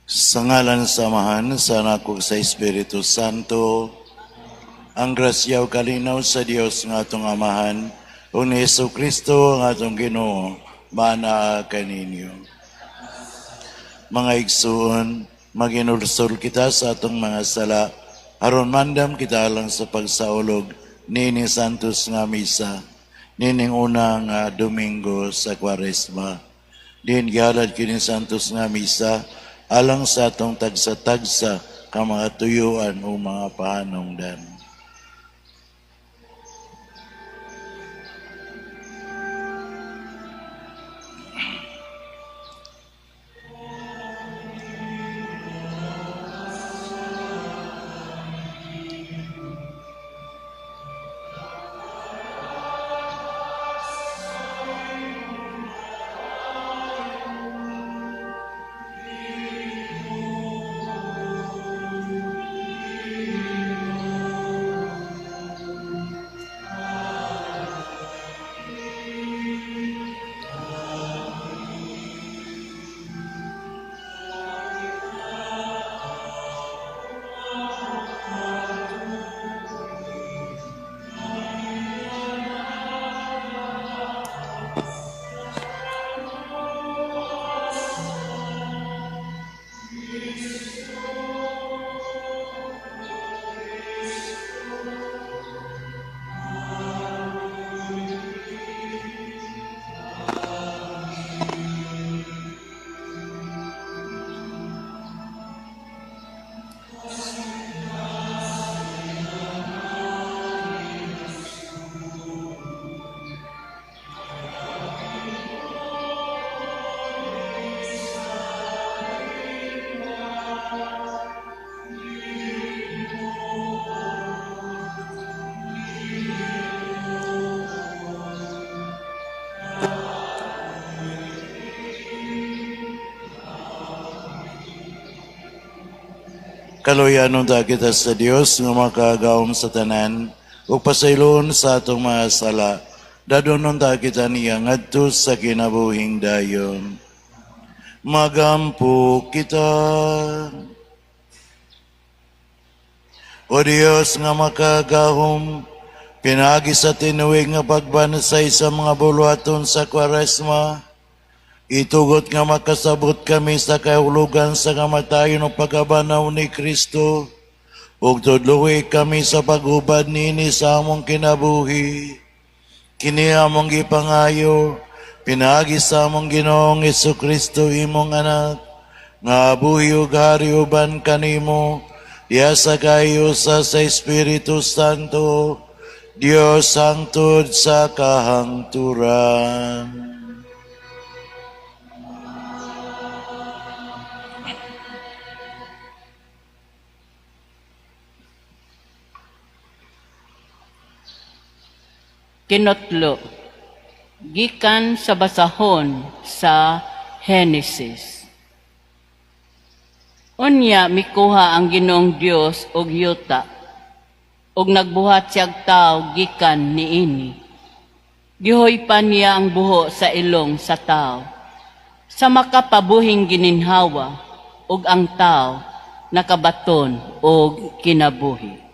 Sa ngalan samahan sa anak ug sa Espiritu Santo, ang grasya ug kalinaw sa Dios nga atong Amahan ug ni Jesucristo nga atong Ginoo manaa kaninyo. Mga igsuon, maginulsol kita sa atong mga sala aron mandam kita lang sa pagsaulog nini Santos nga misa, nining una nga Domingo sa Kwaresma. Din gihalad kini Santos nga misa alang sa atong tagsa-tagsa ka mga tuyuan o mga pahanungdan. Kaluyanon ta kita sa Dios nga makagaom sa tanan ug pasayloon sa atong mga sala. Dadonon ta kita niya ngadto sa kinabuhing dayon. Magampo kita. O Dios nga makagahom, pinagi sa tinuig nga pagbanasay sa mga buluhaton sa Kwaresma, itugot nga makasabot kami sa kahulugan sa kamatayon o pagkabanaw ni Kristo, ug tudluwi kami sa paghubad nini sa among kinabuhi. Kini among gipangayo, pinagi sa among Ginoong Jesucristo imong anak, nga buhi ug hari uban kanimo, diya sa kayo sa Espiritu Santo, Dios hangtod sa kahangturan. Kinotlo, gikan sa basahon sa Genesis. Unya mikuha ang Ginoong Dios og yuta, og nagbuhat siyag tao gikan niini. Gihoypan niya ang buho sa ilong sa tao, sa makapabuhing gininhawa, og ang tao nakabaton og kinabuhi.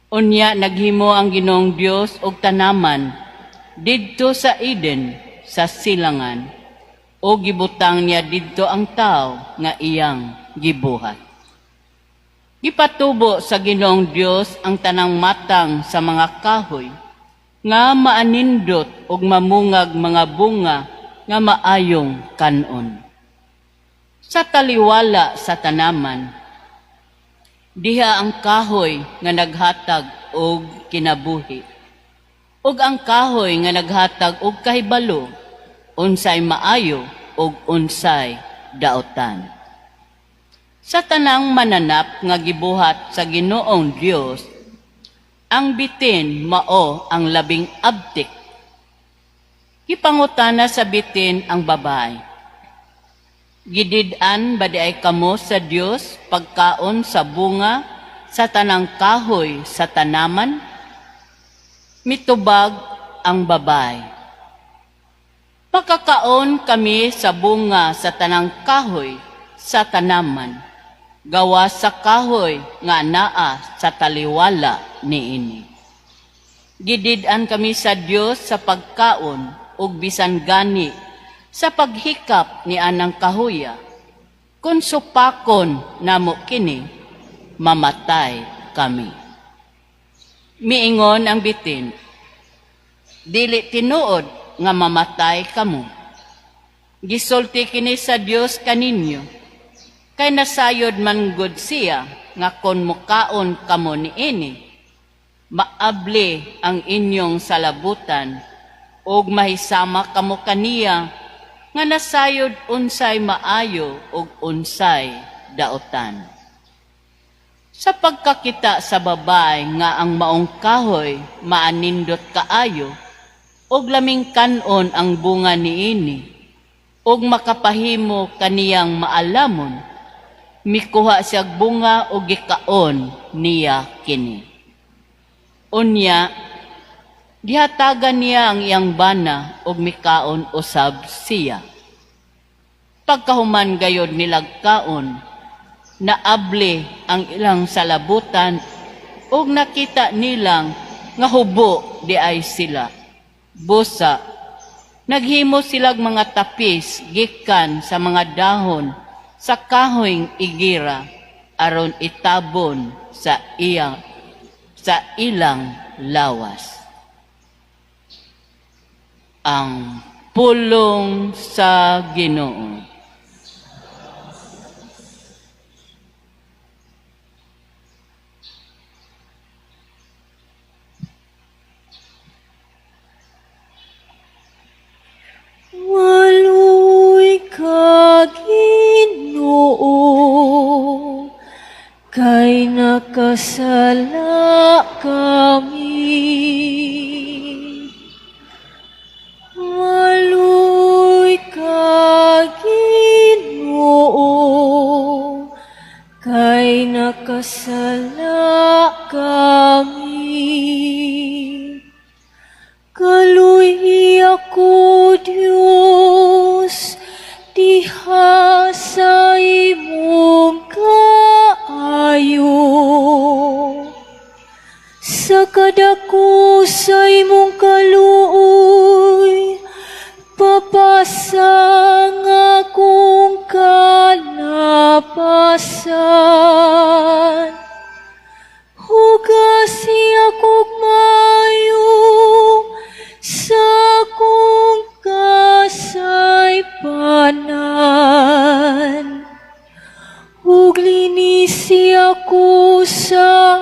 Unya naghimo ang Ginoong Dios og tanaman didto sa Eden sa silangan, o gibutang niya didto ang tao nga iyang gibuhat. Gipatubo sa Ginoong Dios ang tanang matang sa mga kahoy nga maanindot og mamungag mga bunga nga maayong kanon. Sa taliwala sa tanaman, diha ang kahoy nga naghatag og kinabuhi, ug ang kahoy nga naghatag og kahibalo, unsay maayo ug unsay daotan. Sa tanang mananap nga gibuhat sa Ginoong Dios, ang bitin mao ang labing abtik. Gipangutana sa bitin ang babae, gidid-an ba di ay kamo sa Dios pagkaon sa bunga sa tanang kahoy sa tanaman? Mitubag ang babae, makakaon kami sa bunga sa tanang kahoy sa tanaman, gawa sa kahoy nga naa sa taliwala niini. Gidid-an kami sa Dios sa pagkaon ug bisan gani sa paghikap ni anang kahuya. Kung supakon namo kini, mamatay kami. Miingon ang bitin, dili tinuod nga mamatay kamo. Gisulti kini sa Dios kaninyo, kay nasayod man gud siya nga kon mukaon kamo niini, maabli ang inyong salabutan ug mahisama kamo kaniya nga nasayod unsay maayo ug unsay daotan. Sa pagkakita sa babae nga ang maong kahoy maanindot kaayo ug laming kanon ang bunga niini ug makapahimo kaniyang maalamon, mikuha siya bunga ug gikaon niya kini. Unya, gihatagan niya ang iyang bana ug mikaon usab siya. Pagkahuman gayod nilag kaon, naabli ang ilang salabutan ug nakita nilang nga hubo di ay sila. Busa, naghimo silag mga tapis gikan sa mga dahon sa kahoyng igira aron itabon sa ilang lawas. Ang pulong sa Ginoo. Waloy ka, Ginoo, kay nakasala kami. Waloy ka, Ginoo, kay nakasala kami. Kaluhi ako, Diyos, diha sa imong kaayo. Sa kadako sa imong kaluoy, papasang akong kalapasan. Hugasi akong mayo sa akong kasaypanan. Ug linisi ako sa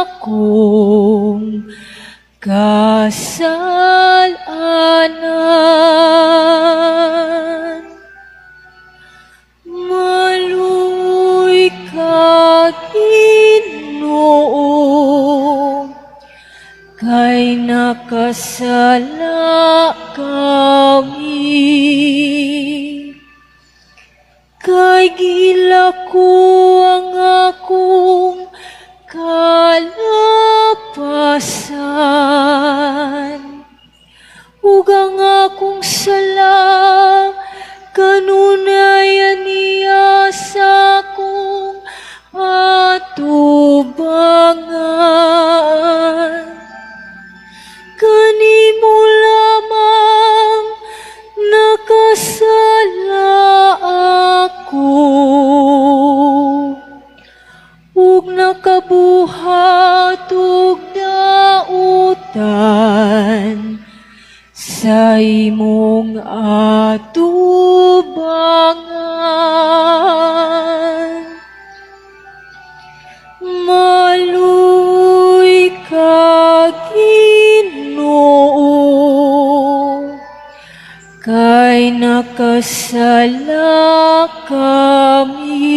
akong kasalanan. Maluy ka, Ginoo, kay nakasala kami. Kay gilako ang akong kalapasan, ug ang akong sala kanunayan niya sa akong atubangan. Kanimo lamang nakasala ako, ug nakabuhat og dautan sa imong atubangan. Maluy ka, Ginoo, kay nakasala kami.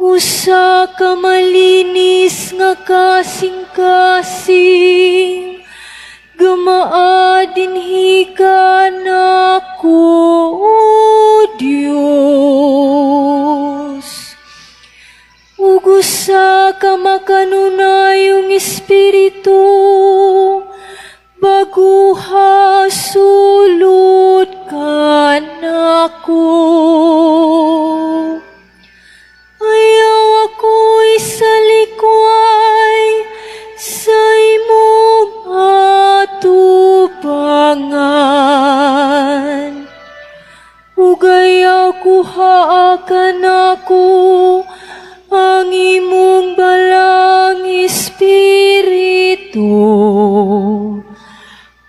Usa ka malinis nga kasing-kasing, gamaa dinhi ka nako, O Dios. Ug usa ka makanunayong espiritu, baguha sulod ka na ako. Ayaw ako'y sa likway sa imong atubangan. Ug ayaw kuhaakan ako ang imong balang Espiritu.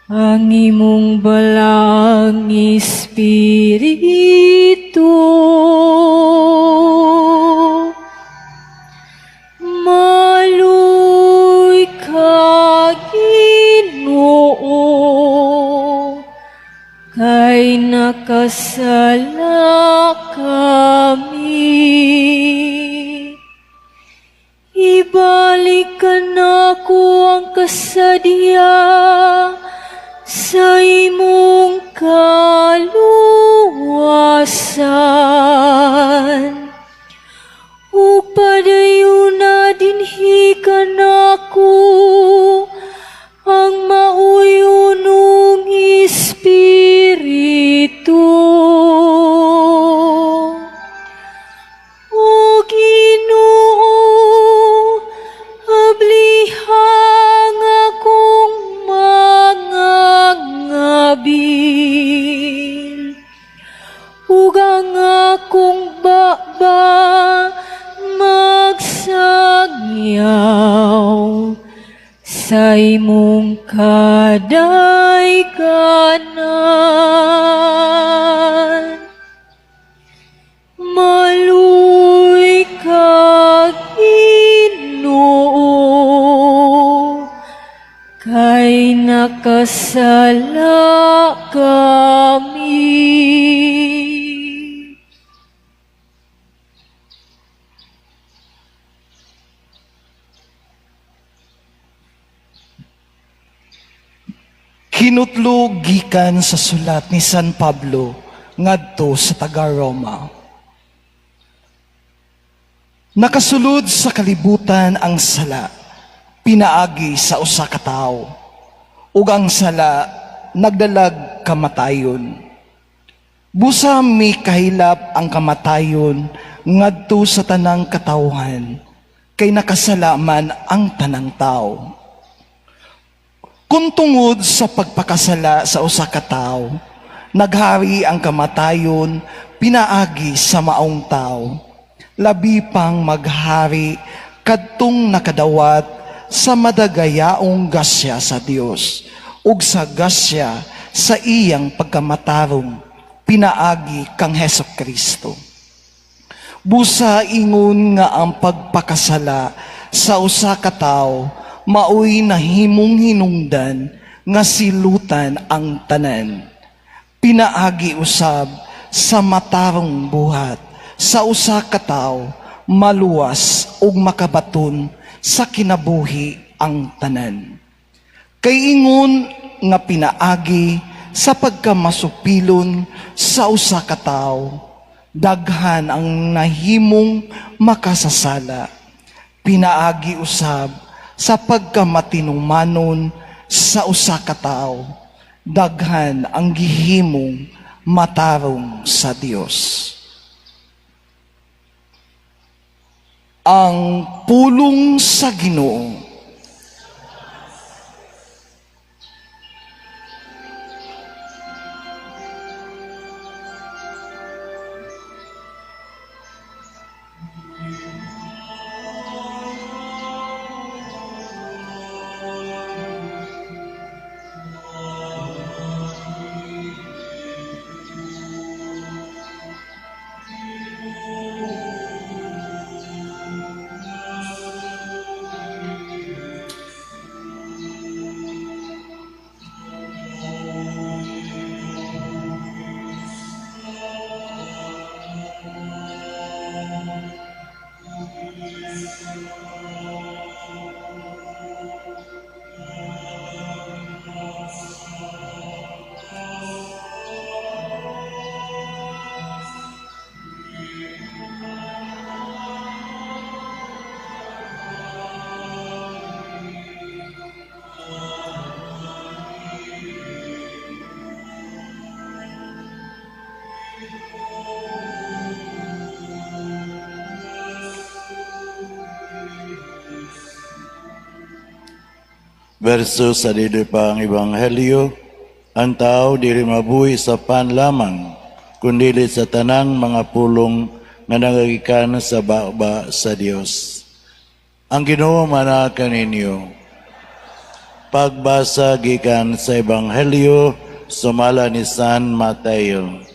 Ang imong balang Espiritu. Maluy ka, Ginoo, kay nakasala kami. Ibalikan ako ang kasadya sa imong kaluwasan. O padayon na dinhi ka nako ang mauyunong Espiritu. O Ginoo, ablihang akong mangangabil. Ug ang akong baba magsangyaw sa imong kadaykanan. Maluy ka, Ginoo, kay nakasala kami. Kinutlo gikan sa sulat ni San Pablo ngadto sa taga-Roma. Nakasulod sa kalibutan ang sala, pinaagi sa usa ka tawo, ug ang sala nagdalag kamatayon. Busa may kahilap ang kamatayon ngadto sa tanang katawhan, kay nakasala man ang tanang tao. Kung tungod sa pagpakasala sa usa ka tawo, naghari ang kamatayon pinaagi sa maong tao, labi pang maghari kadtong nakadawat sa madagayaong gasya sa Dios ug sa gasya sa iyang pagkamatarong pinaagi kang Hesukristo. Busa ingon nga ang pagpakasala sa usa ka tawo maoy nahimong hinungdan nga silutan ang tanan. Pinaagi usab sa matarong buhat sa usa ka tawo maluwas ug makabaton sa kinabuhi ang tanan. Kay ingon nga pinaagi sa pagkamasupilon sa usa ka tawo, daghan ang nahimong makasasala. Pinaagi usab sa pagkamatinumanon sa usa ka tawo, daghan ang gihimong matarong sa Dios. Ang pulong sa Ginoo. Versus sa dili pa ang Ebanghelyo, ang tao dili mabuhi sa pan lamang, kundi sa tanang mga pulong nga nangagikan sa baba sa Dios. Ang Ginoo mana kaninyo. Pagbasa gikan sa Ebanghelyo sumala ni San Mateo.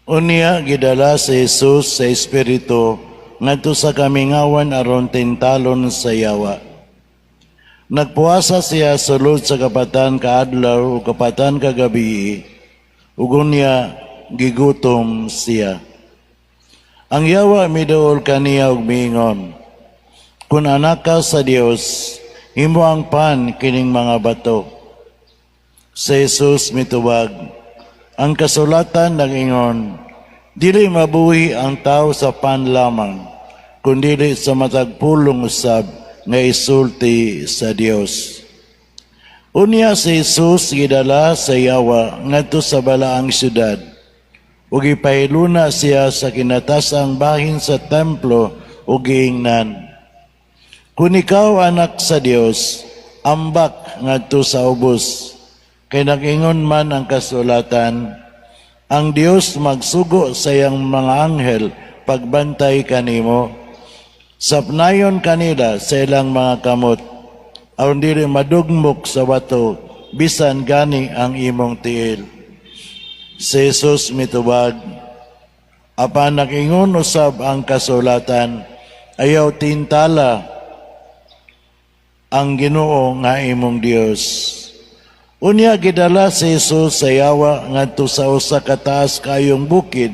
Unya gidala si Jesus sa Espiritu ngadto sa kamingawan aron tintalon sa yawa. Nagpuasa siya sulod sa kapatan kaadlaw o kapatan kagabi, ug unya gigutom siya. Ang yawa miduol kaniya og miingon, "Kung anak ka sa Dios, himo ang pan kining mga bato." Si Jesus mitubag, ang kasulatan nag-ingon, dili mabuhi ang tao sa pan lamang, kundi sa matag pulong usab nga isulti sa Dios. Unya si Jesus gidala sa yawa ngadto sa balaang syudad, ug ipahiluna siya sa kinatasang bahin sa templo ug giingnan, "Kung ikaw anak sa Dios, ambak ngadto sa ubos." Kay nag-ingon man ang kasulatan, ang Dios magsugo sa iyang mga anghel pagbantay kanimo. Sapnayon kanila sa ilang mga kamot, aron dili madugmok sa bato, bisan gani ang imong tiil. Si Jesus mitubag, apan nag-ingon usab ang kasulatan, ayaw tintala ang Ginoo nga imong Dios. Unya gidala si Jesus sa yawa ngadto sa usa ka taas kayong bukid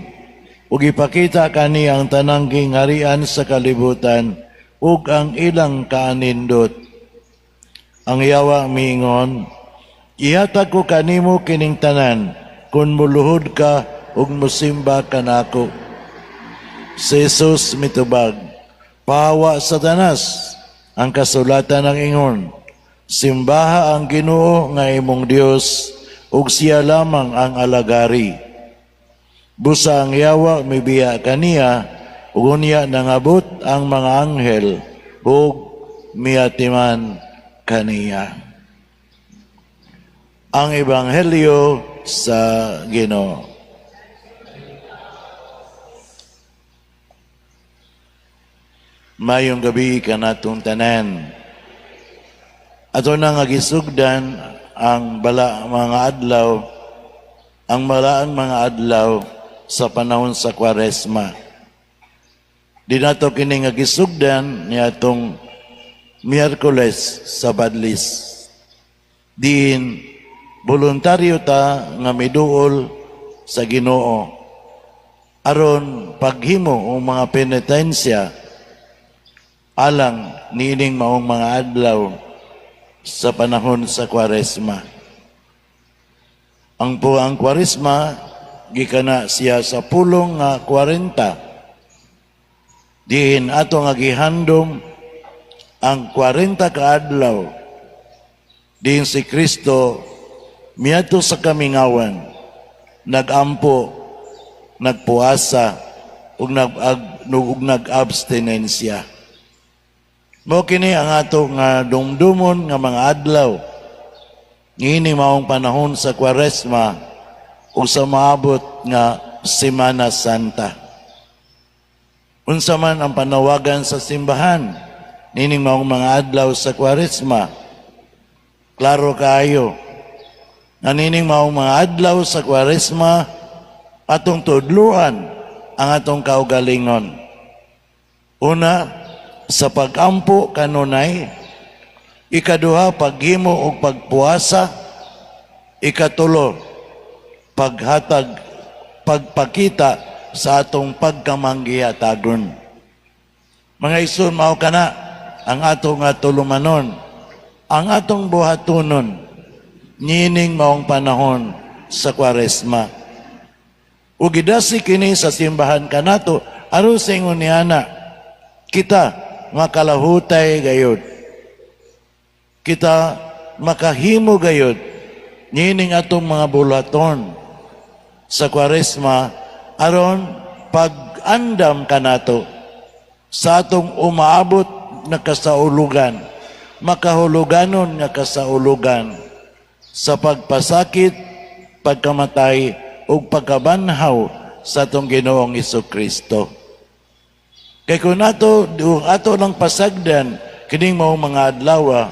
ug ipakita kani ang tanang gingharian sa kalibutan ug ang ilang kaanindot. Ang yawa miingon, "Ihatag ko kanimo kining tanan kun muluhod ka ug musimba kanako." Si Jesus mitubag, "Pahawa Satanas, ang kasulatan ng ingon, simbaha ang Ginoo nga imong Dios ug siya lamang ang alagari." Busa ang yawa mibiya kaniya ug unya nangabot ang mga anghel ug miyatiman kaniya. Ang Ebanghelyo sa Ginoo. Mayong gabi kanatong tanan. Ato na nga gisugdan ang mga adlaw sa panahon sa Kwaresma. Di nato kini nga gisugdan niadtong Miyerkules sa Badlis. Diin voluntaryo ta nga miduol sa Ginoo aron paghimo o mga penitensya alang niining maong mga adlaw sa panahon sa Kwaresma. Ang Kwaresma gikana siya sa pulong nga 40. Diin ato nga gihandom ang 40 ka adlaw. Diin si Kristo miadto sa kamingawan, nagampo, nagpuasa ug nag-abstinensya. Mao kini ang ato nga dumdumon nga mga adlaw. Ngini maong panahon sa Kwaresma ug sa maabot nga Semana Santa. Unsa man ang panawagan sa simbahan nining maong mga adlaw sa Kwaresma? Klaro kaayo. Nining maong mga adlaw sa Kwaresma atong tudluan ang atong kaugalingon. Una, sa pagampo kanunay, ikaduha paghimo og pagpuasa, ikatulo pagpakita sa atong pagkamanggihatagon. Mga igsoon, mao kana ang atong tulumanon, ang atong buhatonon nining maong panahon sa Kwaresma. Ug gidasi kini sa simbahan kanato aron sa ingon niana kita makalahutay gayud. Kita makahimo gayud nining atong mga bulaton sa Kwaresma aron pag-andam kanato sa atong umaabot na kasaulugan, makahuluganon nga kasaulugan sa pagpasakit, pagkamatay ug pagkabanhaw sa atong Ginoong Hesukristo. Kay kung ato lang pasagdan kining mao mga adlaw,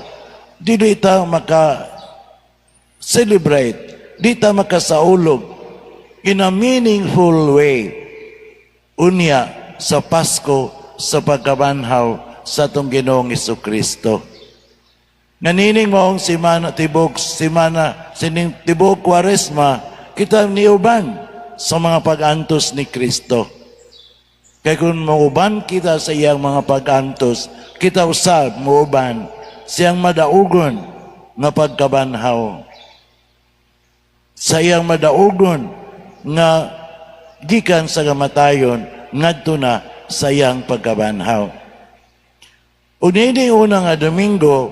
dili ta maka-celebrate, di ta makasaulog in a meaningful way unya sa Pasko, sa pagkabanhaw sa atong Ginoong Hesukristo. Nanining maong tibok Kwaresma, kita niuban sa mga pag-antos ni Kristo. Kaya kung mauban kita sa iyang mga pag-antos, kita usab mauban siyang madaugon nga pagkabanhaw. Sa iyang madaugon nga gikan sa kamatayon ngadto na sa iyang pagkabanhaw. Unini una nga Domingo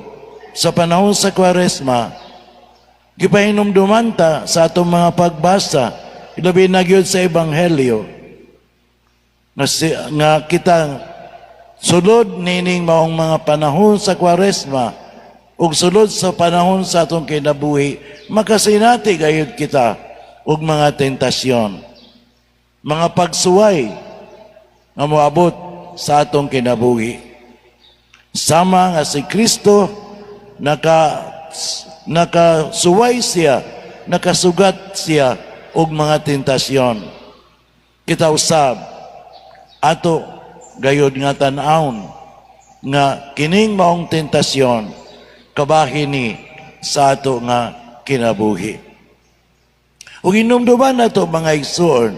sa panahon sa Kwaresma, gipahinumduman ta sa atong mga pagbasa, ilabi na gyud sa Ebanghelyo, nga kita sulod nining maong mga panahon sa Kwaresma ug sulod sa panahon sa atong kinabuhi, makasinati gayud kita ug mga tentasyon, mga pagsuway nga moabot sa atong kinabuhi. Sama nga si Kristo nakasuway siya, nakasugat siya og mga tentasyon. Kita usab ato gayud nga tan-awon nga kining maong tentasyon kabahin ni sa ato nga kinabuhi. Ug hinumduman nato mga igsoon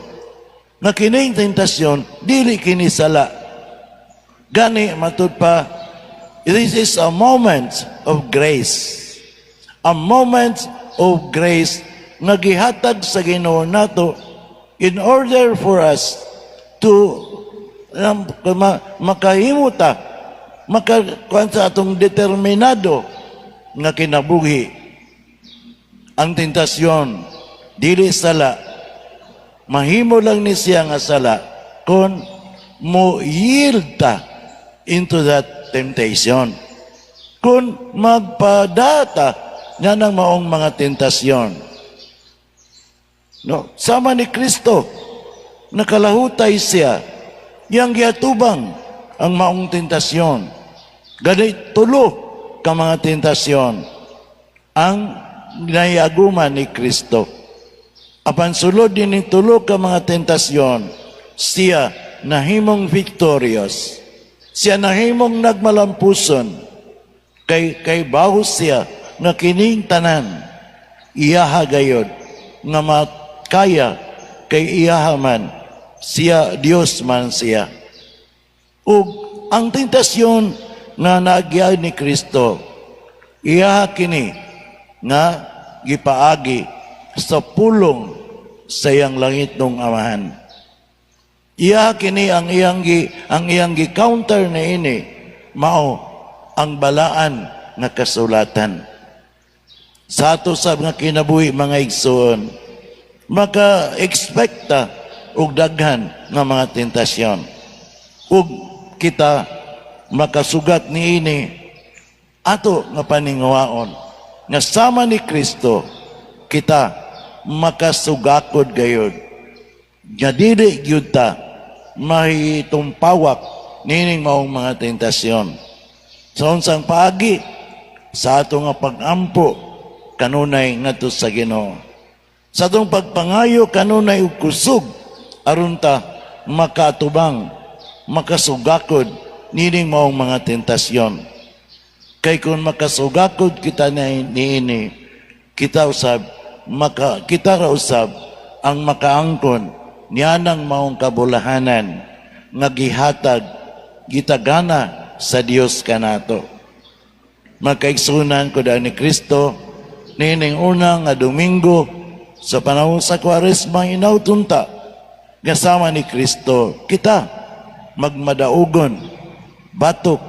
nga kining tentasyon dili kini sala. Gani matud pa, this is a moment of grace. A moment of grace nga gihatag sa Ginoo nato in order for us to makahimuta, makakuan sa atong determinado nga kinabuhi. Ang tentasyon dili sala, mahimo lang ni siya nga sala kung mo yield ta into that temptation. Kung magpadata nga ng maong mga tentasyon. No, sama ni Kristo, nakalahutay siya, yang giatubang ang maong tentasyon. Ganit tulo ka mga tentasyon ang naiaguman ni Kristo. Apan sulod din ni tulo ka mga tentasyon, siya nahimong victorious. Siya nahimong nagmalampuson. Kay bahos siya nga kining tanan iyaha gayod nga makaya kay iyaha man siya Dios man siya. Ug ang tentasyon nga naagya ni Kristo iyaha kini nga gipaagi sa pulong sa iyang langit ng Amahan. Iya kini ang iyang gi-counter na ini mao ang balaan nga kasulatan. Sa ato sa mga kinabuhi mga igsoon, maka-expecta og daghan nga mga tentasyon. Ug kita makasugat niini ato nga paninguhaon nga sama ni Kristo kita makasugakod gayud. Nga dili gyud ta mahitumpawak nining maong mga tentasyon. Sa unsang paagi sa ato nga pag-ampo kanunay ngadto sa Ginoo. Sa atong pagpangayo kanunay og kusog aron ta makatubang, makasugakod nining maong mga tentasyon. Kay kung makasugakod kita niini, kita ra usab ang makaangkon niyanang maong kabulahanan nga gihatag gitagana sa Dios kanato. Makaigsunan ko dahil ni Kristo nining una nga Domingo sa panahon sa Kwaresma inautunta kasama ni Kristo kita magmadaugon batok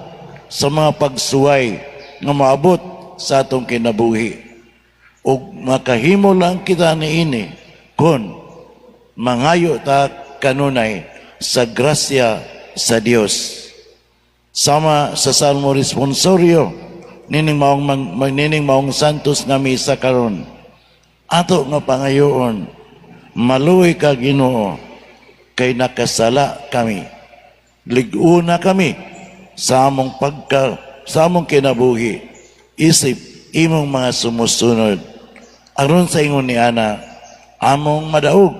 sa mga pagsuway nga maabot sa atong kinabuhi. Ug makahimo lang kita niini kun mangayo ta kanunay sa grasya sa Dios. Sama sa Salmo Responsorio, nining maong santos nga misa karon. Ato nga pangayoon, maluoy ka Ginoo, kay nakasala kami. Liguna kami sa among kinabuhi. Isip imong mga sumusunod. Aron sa ingon ni Ana, among madaog,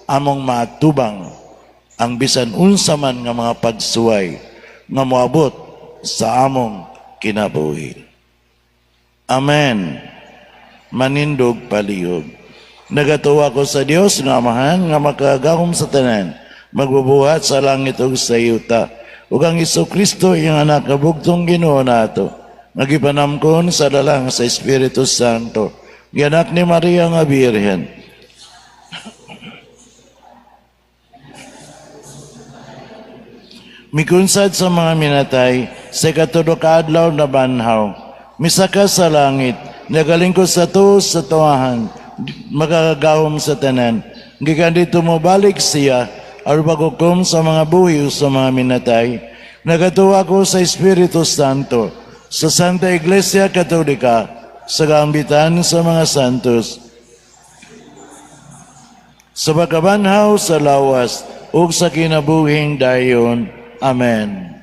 among maatubang, ang bisan unsa man nga mga pagsuway nga moabot sa among kinabuhi. Amen. Manindog palihog. Nagatuwa ko sa Dios nga Amahan nga makagahom sa tanan, magbubuhat sa langit ug sa yuta. Ug ang Kristo iyang anak nga bugtong Ginoo nato, nagipanamkon sa dalang sa Espiritu Santo, gianak ni Maria nga Birhen. Mikunsad sa mga minatay, sa katudo ka adlaw na banhaw, misaka sa langit, nagalingkod sa tuos sa tuwahan, magagahom sa tanan. Gikan dito mo balik siya, arubagukom sa mga buhi o sa mga minatay. Nagatuwa ko sa Espiritu Santo, sa Santa Iglesia Katolika, sa kaambitan sa mga santos, sa pagkabanhaw sa lawas, ug sa kinabuhing dayon. Amen.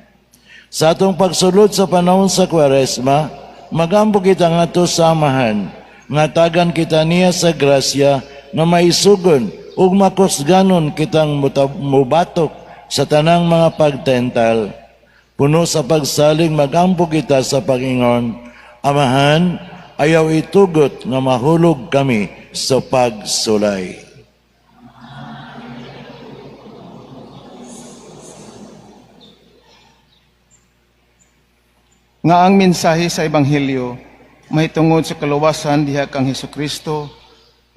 Sa atong pagsulod sa panahon sa Kwaresma, magampo kita nga to sa Amahan, nga tagan kita niya sa grasya, nga maisugon ug makusganon kitang mubatok sa tanang mga pagtental. Puno sa pagsaling magampo kita sa Panginoon. Amahan, ayaw itugot nga mahulog kami sa pagsulay. Nga ang mensahe sa Ebanghelyo mahitungod sa kaluwasan diha kang Hesukristo,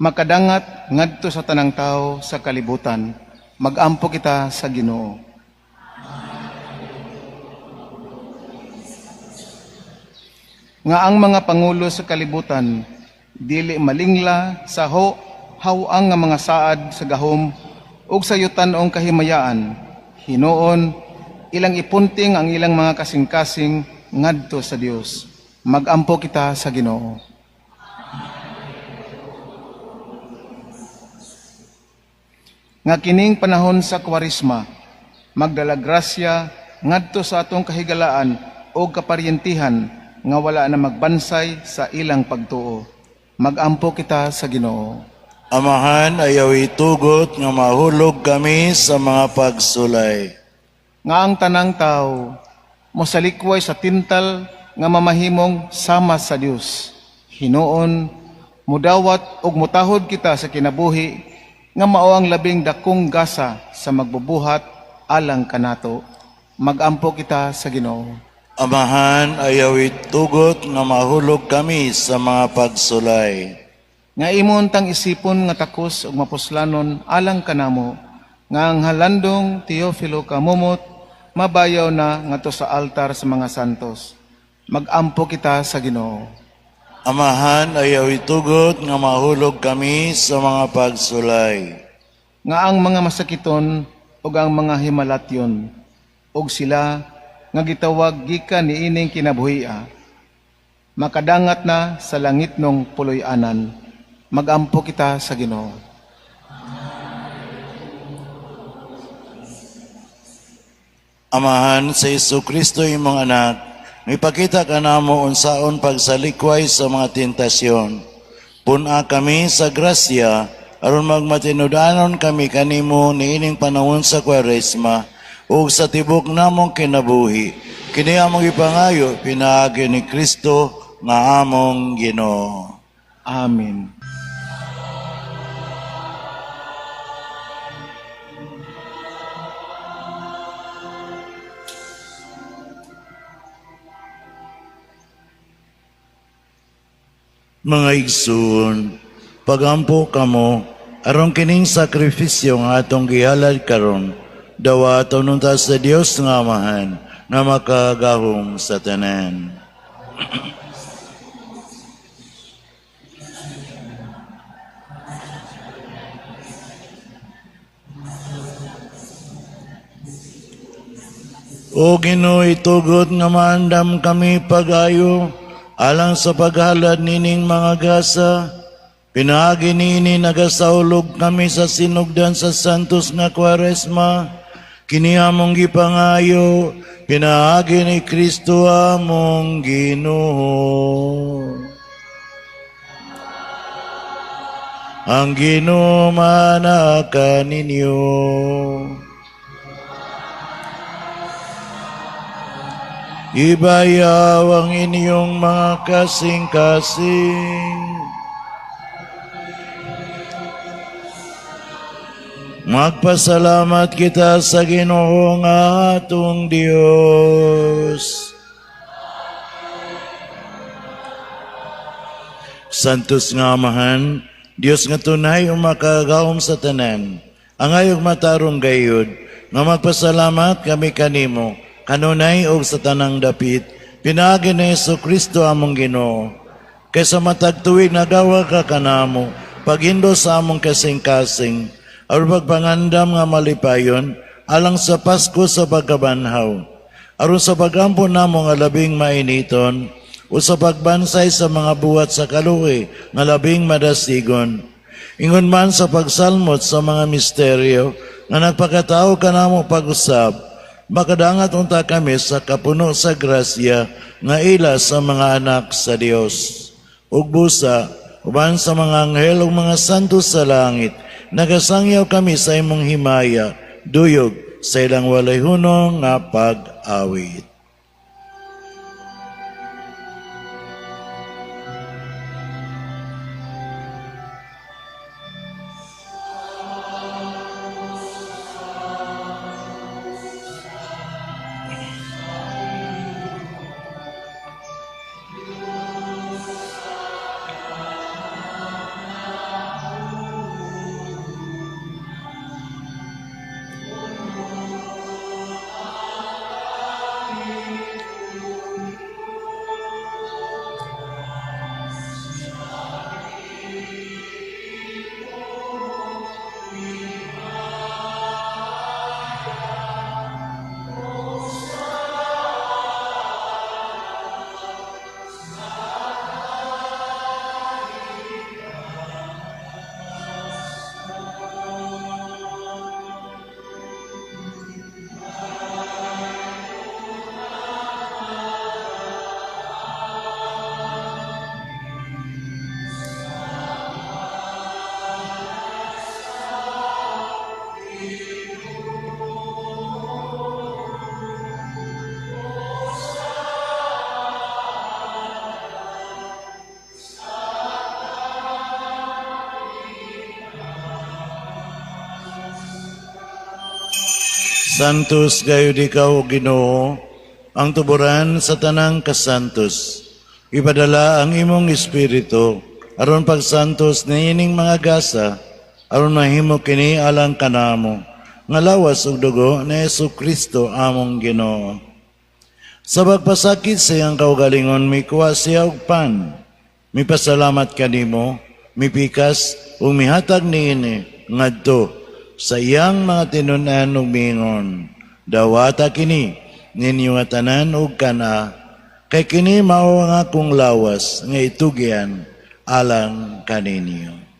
makadangat ngadto sa tanang tao sa kalibutan. Magampo kita sa Ginoo. Nga ang mga pangulo sa kalibutan dili malingla sa hawang nga mga saad sa gahom ug sa yutan-ong kahimayaan. Hinuon ilang ipunting ang ilang mga kasing-kasing ngadto sa Dios. Magampo kita sa Ginoo. Nga kining panahon sa Kwaresma, magdala grasya ngadto sa atong kahigalaan o kaparyentihan nga wala na magbansay sa ilang pagtuo. Magampo kita sa Ginoo. Amahan, ayaw itugot nga mahulog kami sa mga pagsulay. Nga ang tanang tao mosalikway sa tintal nga mamahimong sama sa Dios. Hinuon, mudawat og mutahod kita sa kinabuhi nga mao ang labing dakong gasa sa magbubuhat alang kanato. Magampo kita sa Ginoo. Amahan, ayaw itugot nga mahulog kami sa mga pagsulay. Nga imon tang isipon nga takos ug mapuslanon alang kanamo, nga ang halandong Teofilo kamumot mabayaw na ngadto sa altar sa mga santos. Magampo kita sa Ginoo. Amahan, ayaw itugot nga mahulog kami sa mga pagsulay. Nga ang mga masakiton ug ang mga himalatyon ug sila nga gitawag gikan niining kinabuhia, makadangat na sa langit nung puloy-anan. Magampo kita sa Ginoo. Amahan, sa Kristo imong anak, ipakita ka namo unsaon pagsalikway sa mga tentasyon. Puna kami sa grasya, aron magmatinudanon kami kanimo niining panahon sa Kwaresma, ug sa tibok namong kinabuhi. Kini among ipangayo, pinaagi ni Kristo nga among Ginoo. Amen. Mga igsoon, pagampo kamo, aron kining sakrifisyo nga atong gihalad karon, dawa aton unta sa Dios nga Amahan, na makagahom sa tanan. O Ginoo, itugot nga maandam kami pag-ayo, alang sa paghalad nining mga gasa, pinaagi nini nagasaulog kami sa sinugdan sa Santos nga Kwaresma, kini among gipangayo, pinaagi ni Kristo among Ginoo. Ang Ginoo manaka ninyo. Ibayaw ang inyong mga kasing-kasing. Magpasalamat kita sa Ginoo nga atong Dios. Santos nga Amahan, Dios nga tunay umakagawom sa tanan, ang ayog matarong gayud, nga magpasalamat kami kanimo, kanunay og sa tanang dapit, pinaagi ni Jesucristo among Ginoo. Kaysa matag tuig nagawa ka kanamo, paghindo sa among kasing-kasing, aron pagpangandam nga malipayon, alang sa Pasko sa pagkabanhaw, aron sa pagampon namo nga labing mainiton, o sa pagbansay sa mga buhat sa kaluoy nga labing madasigon. Ingon man sa pagsalmot sa mga misteryo nga nagpakatao kanamo pag-usab, makadangat unta kami sa kapuno sa grasya nga ila sa mga anak sa Dios. Ug busa, uban sa mga anghel ug mga santo sa langit, nagasangyaw kami sa imong himaya, duyog sa ilang walay hunong nga pag-awit. Santos gayud ikaw, Ginoo, ang tuburan sa tanang kasantos. Ipadala ang imong espiritu aron pagsantos niining mga gasa, aron mahimo kini alang kanamo, nga lawas ug dugo ni Jesucristo among Ginoo. Sa pagpasakit sa iyang kaugalingon, mikuha siya og pan. Mipasalamat kanimo, mipikas ug mihatag niini ngadto sa iyang mga tinunan ug mingon. Dawata kini ninyo nga tanan ug kana, kay kini mao nga akong lawas nga itugyan alang kaninyo.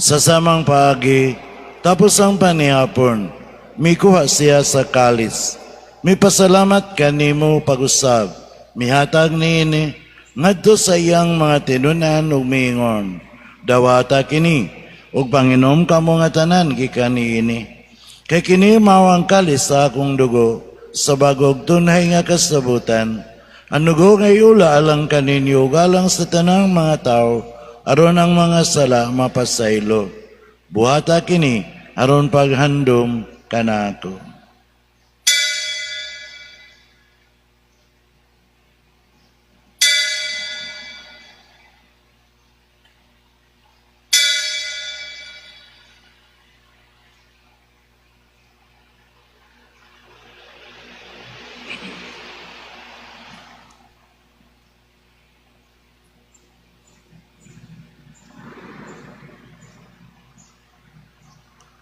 Sa samang paagi, tapos ang panihapon, mikuha siya sa kalis. Mipasalamat kanimo pag-usab, mihatag niini, ngadto sa iyang mga tinunan ug miingon. Dawata kini, ug panginom kamo nga tanan gikan niini. Kay kini mao ang kalis sa akong dugo, sa bagog tunay nga kasabutan. Ang dugo nga iula alang kaninyo, galang sa tanang mga tao, aron ang mga sala mapasaylo. Buhata kini aron paghandom kanako.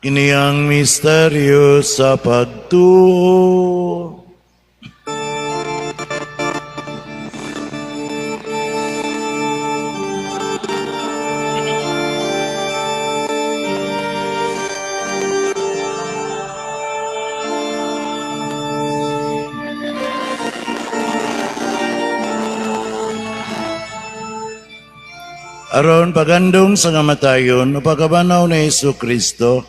Kiniyang misteryo sa pagtuo. Aron pagandong sa kamatayon, o pagkabanaw na Yesu Kristo,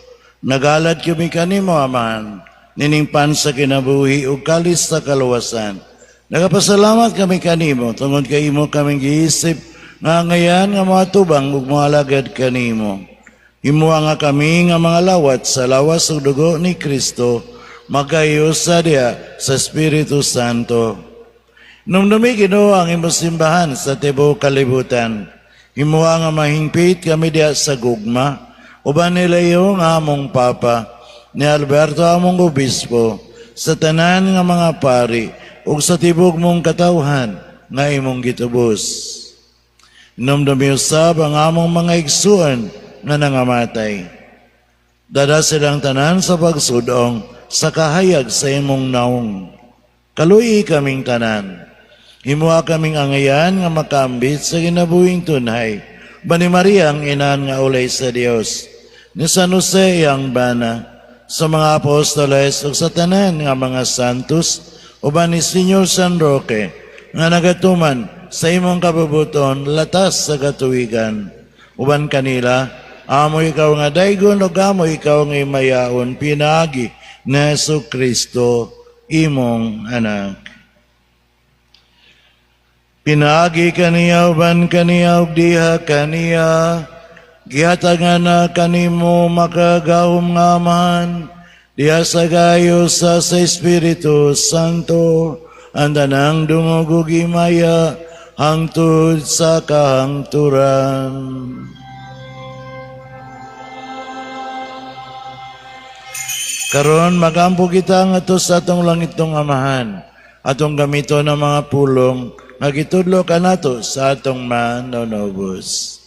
nagalad kami kanimo, Amahan, niningpan sa kinabuhi o kalis sa kaluwasan. Nagapasalamat kami kanimo, tungod kay imo kaming giisip, nga ngayan nga mga tubang ug mga alagad kanimo. Himuha nga kami nga mga lawat sa lawas ug dugo ni Kristo, magayo sa diha sa Espiritu Santo. Numdumi Ginoo ang imong simbahan sa tibuok kalibutan. Himuha nga mahingpit kami diha sa gugma, uban nila iyo nga among Papa, ni Alberto among Obispo, sa tanan nga mga pari, ug sa tibok mong katawhan nga imong gitubos. Numdumi usab ang among mga igsuon nga nangamatay. Dada silang tanan sa pagsudong sa kahayag sa imong naong. Kaluyi kaming tanan. Himuha kaming angayan nga makambit sa ginabuhing tunhay. Bani Maria ang inan nga ulay sa Dios. Ni San Jose ang bana. Sa mga apostoles o sa tanan nga mga santos. Uban ni Senyor San Roque nga nagatuman sa imong kabubuton latas sa katuwigan. Uban kanila, amo ikaw nga daygon o amo ikaw nga imayaon pinagi na Yesu Kristo imong anak. Pinagi kaniya uban kaniya ug diha kaniya gihatagan na kanimo makagahom nga Amahan diha sa gayo sa Espiritu Santo anda nang dungog ug himaya hangtod sa kahangturan. Karon magampo kita ngadto sa atong langitong Amahan atong gamito ng mga pulong nga gitudlo kanato sa atong manonobos.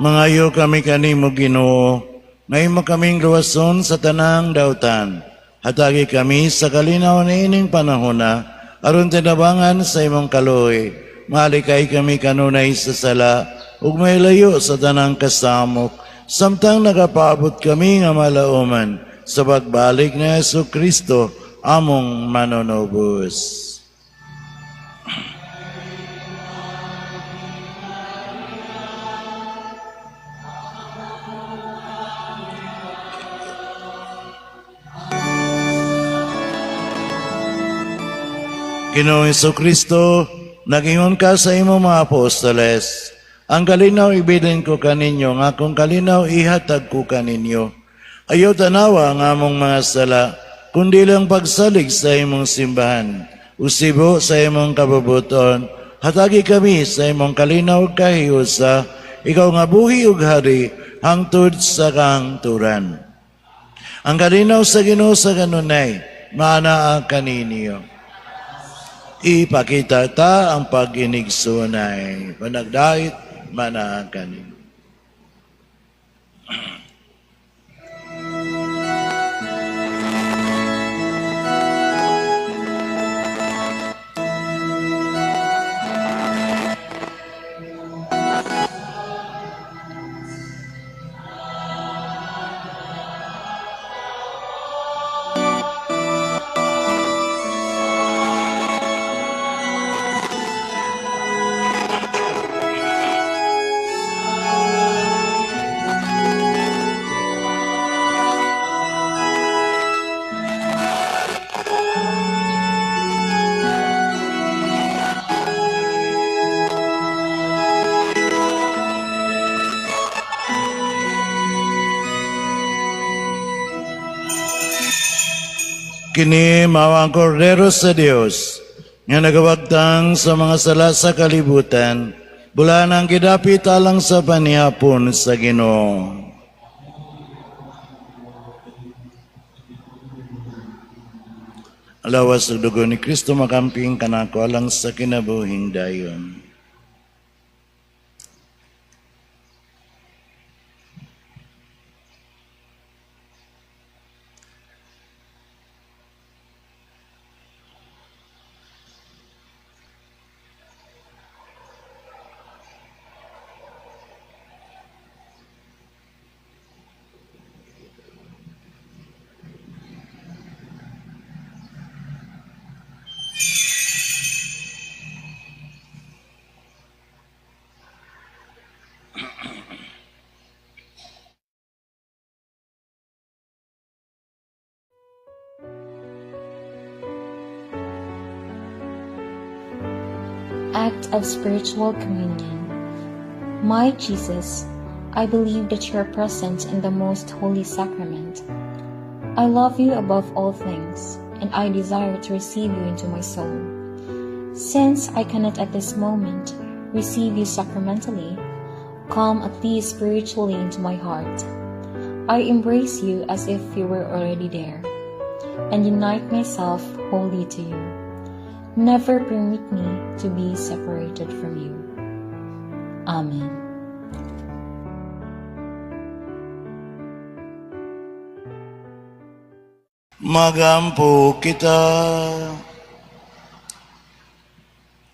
Mangayo kami kanimo Ginoo, ngayon mo kaming luwason sa tanang dautan. Hatagi kami sa kalinaw ni ining panahon na, aron tinabangan sa imong kaluoy. Malikay kami kanunay sa sala, ug may layo sa tanang kasamok, samtang nagapaabot kami nga malauman sa pagbalik ni Yesu Kristo, among manonobos. Ginoong Jesucristo, nagingon ka sa imo mga apostoles, ang kalinaw ibilin ko kaninyo, nga kung kalinaw ihatag ko kaninyo. Ayaw tanawa ang among mga sala, kundi lang pagsalig sa imong simbahan. Usibo sa imong kabubuton, hatagi kami sa imong kalinaw kahiusa, ikaw nga buhi ug hari, hangtod sa kahangturan. Ang kalinaw sa Ginoo sa kanunay, maanaa kaninyo. Ipakita ta ang pag-inigsunay. Panagdait, manakanin. Kini mao ang kordero sa Dios nga nagawagtang sa mga sala sa kalibutan, bulan ang gidapit alang sa panihapon sa Ginoo. Alawas sa dugo ni Kristo makamping kanako alang sa kinabuhing dayon. Act of Spiritual Communion. My Jesus, I believe that you are present in the most holy sacrament. I love you above all things, and I desire to receive you into my soul. Since I cannot at this moment receive you sacramentally, come at least spiritually into my heart. I embrace you as if you were already there, and unite myself wholly to you. Never permit me to be separated from you. Amen. Magampo kita.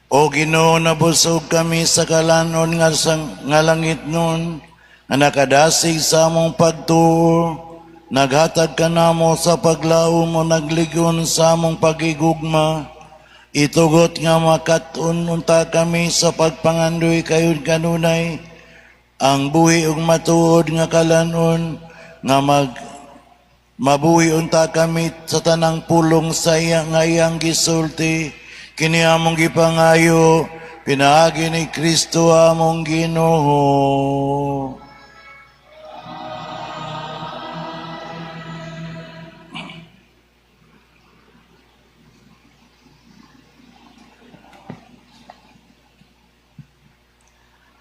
O Ginoo, nabusog kami sa kalanon nga langit nun, nga nakadasig sa among pagtuo, naghatag ka namo sa paglaom o nagligon sa among pagigugma. Itugot nga makatun unta kami sa pagpangandoy kayod kanunay, ang buhi ug matuod nga kalanon, nga mabuhi unta kami sa tanang pulong sa iyang gisulti, kini among gipangayo, pinaagi ni Kristo among Ginoo.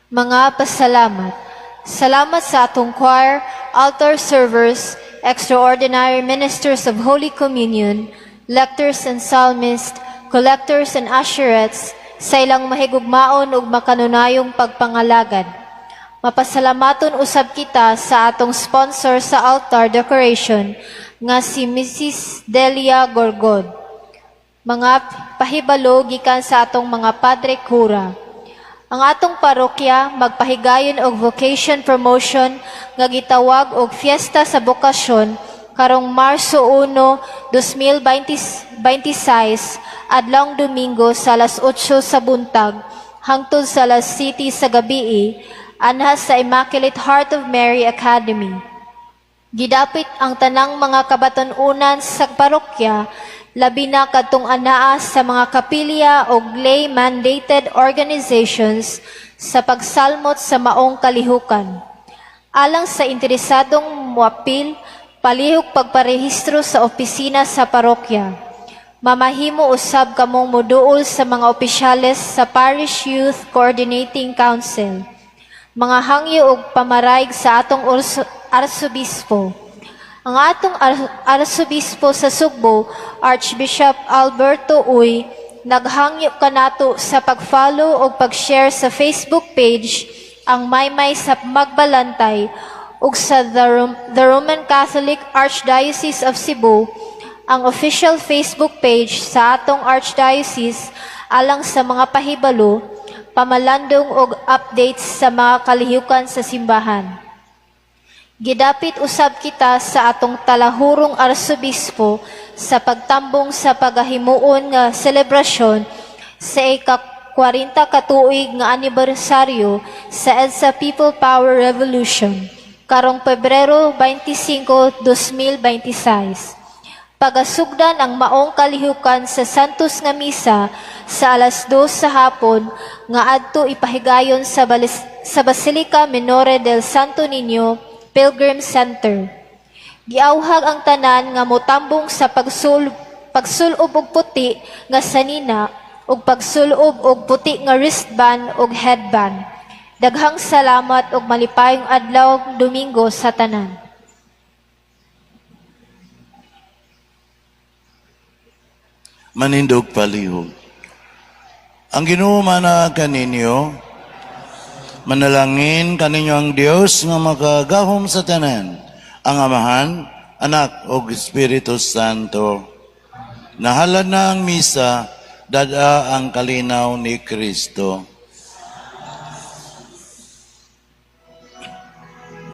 Mga pasalamat. Salamat sa atong choir, altar servers, extraordinary ministers of Holy Communion, lectors and psalmists, collectors and usherettes, sa ilang mahigugmaon ug makanunayong pagpangalagad. Mapasalamaton usab kita sa atong sponsor sa altar decoration nga si Mrs. Delia Gorgod. Mga pahibalo gikan sa atong mga padre kura. Ang atong parokya magpahigayon og vocation promotion nga gitawag og Fiesta sa Bokasyon karong Marso 1, 2026 adlong Domingo sa alas 8 sa buntag hangtod sa alas 7 sa gabii anha sa Immaculate Heart of Mary Academy. Gidapit ang tanang mga kabaton-unan sa parokya, labi na kadtong anaa sa mga kapilya o lay-mandated organizations sa pagsalmot sa maong kalihukan. Alang sa interesadong muapil, palihog pagparehistro sa opisina sa parokya. Mamahimo usab kamong moduol sa mga opisyales sa Parish Youth Coordinating Council. Mga hangyo og pamaraig sa atong arsobispo. Ang atong arsobispo sa Sugbo, Archbishop Alberto Uy, naghangyo kanato sa pag-follow o pag-share sa Facebook page ang Maymay sa Magbalantay ug sa The Roman Catholic Archdiocese of Cebu, ang official Facebook page sa atong Archdiocese alang sa mga pahibalo, pamalandong og updates sa mga kalihukan sa simbahan. Gidapit usab kita sa atong talahurong arsobispo sa pagtambong sa pagahimuon nga selebrasyon sa ika-40 katuig nga anibersaryo sa EDSA People Power Revolution karong Pebrero 25, 2026. Pagasugdan ang maong kalihukan sa Santos nga Misa sa alas 2 sa hapon nga adto ipahigayon sa Basilica Minore del Santo Niño Pilgrim Center. Giauhag ang tanan nga motambong sa pagsulob og puti nga sanina, ug pagsulob og puti nga wristband ug headband. Daghang salamat ug malipayong adlaw Domingo sa tanan. Manindog palihog. Ang Ginoo mana kaninyo, manalangin kaninyo ang Dios nga makagahom sa tanan, ang Amahan, Anak ug Espiritu Santo. Nahalad na ang misa, dada ang kalinaw ni Kristo.